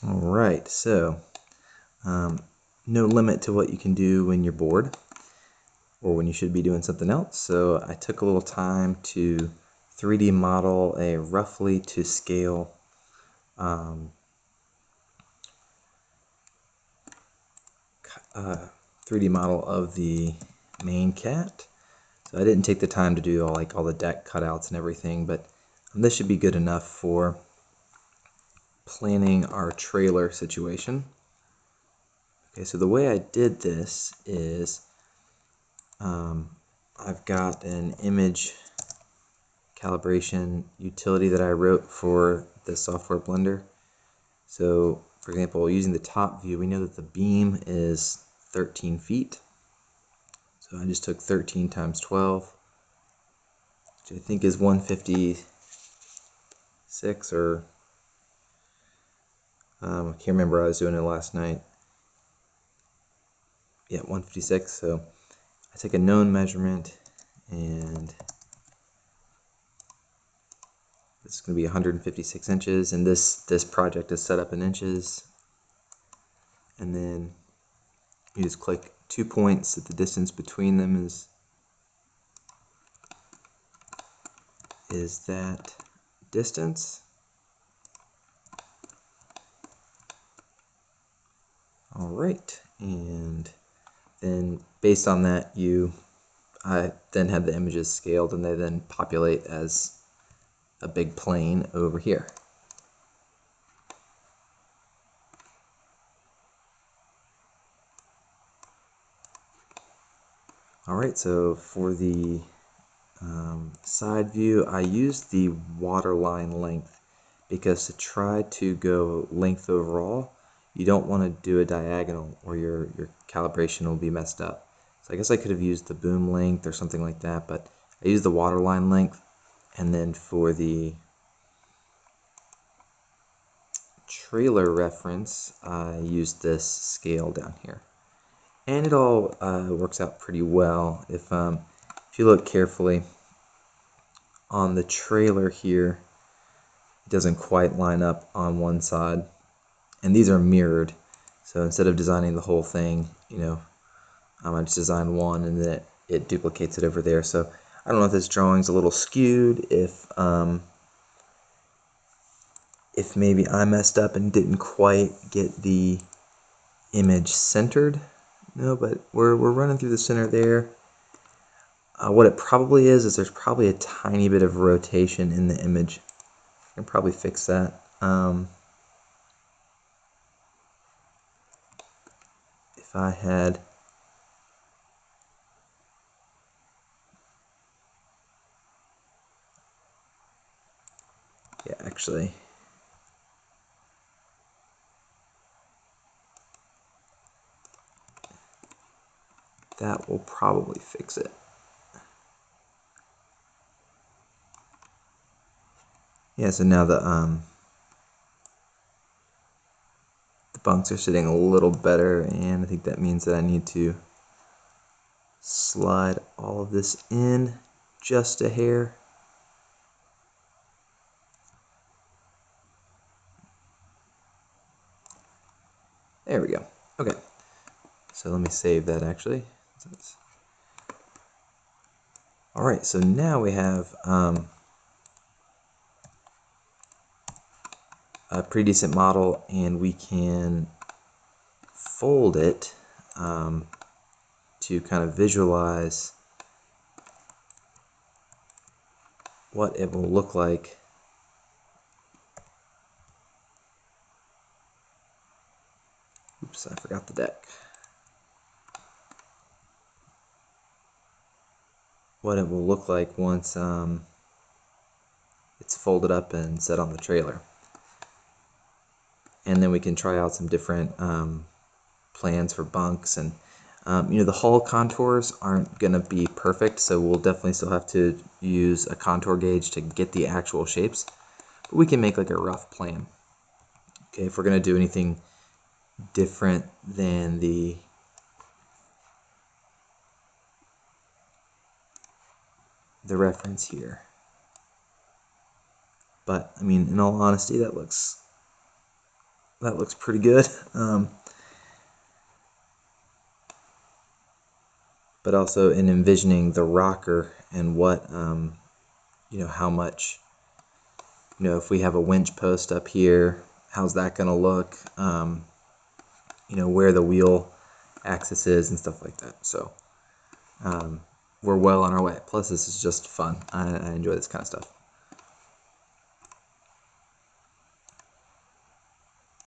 Alright, so no limit to what you can do when you're bored or when you should be doing something else. So I took a little time to 3D model a roughly to scale 3D model of the Maine Cat. So I didn't take the time to do all the deck cutouts and everything, but this should be good enough for planning our trailer situation. Okay, so the way I did this is I've got an image calibration utility that I wrote for the software Blender. So, for example, using the top view, we know that the beam is 13 feet. So I just took 13 times 12, which I think is 156, or I can't remember, I was doing it last night. Yeah, 156. So I take a known measurement, and this is going to be 156 inches, and this project is set up in inches. And then you just click 2 points that the distance between them is that distance. Alright, and then based on that I then have the images scaled, and they then populate as a big plane over here. Alright, so for the side view, I used the waterline length because to try to go length overall, you don't want to do a diagonal or your calibration will be messed up. So I guess I could have used the boom length or something like that, but I used the waterline length. And then for the trailer reference, I used this scale down here. And it all works out pretty well. If you look carefully on the trailer here, it doesn't quite line up on one side, and these are mirrored. So instead of designing the whole thing, I just designed one, and then it duplicates it over there. So I don't know if this drawing's a little skewed, if maybe I messed up and didn't quite get the image centered. No, but we're running through the center there. What it probably is there's probably a tiny bit of rotation in the image. I can probably fix that. If I had actually, that will probably fix it. Yeah, so now the bunks are sitting a little better, and I think that means that I need to slide all of this in just a hair. There we go. Okay, so let me save that actually. Alright, so now we have a pretty decent model, and we can fold it to kind of visualize what it will look like oops, I forgot the deck. What it will look like once it's folded up and set on the trailer. And then we can try out some different plans for bunks, and the hull contours aren't going to be perfect, so we'll definitely still have to use a contour gauge to get the actual shapes, but we can make like a rough plan. Okay, if we're going to do anything different than the reference here. But I mean, in all honesty, that looks that looks pretty good. But also in envisioning the rocker and what, how much, if we have a winch post up here, how's that going to look, where the wheel axis is and stuff like that. So we're well on our way. Plus, this is just fun. I enjoy this kind of stuff.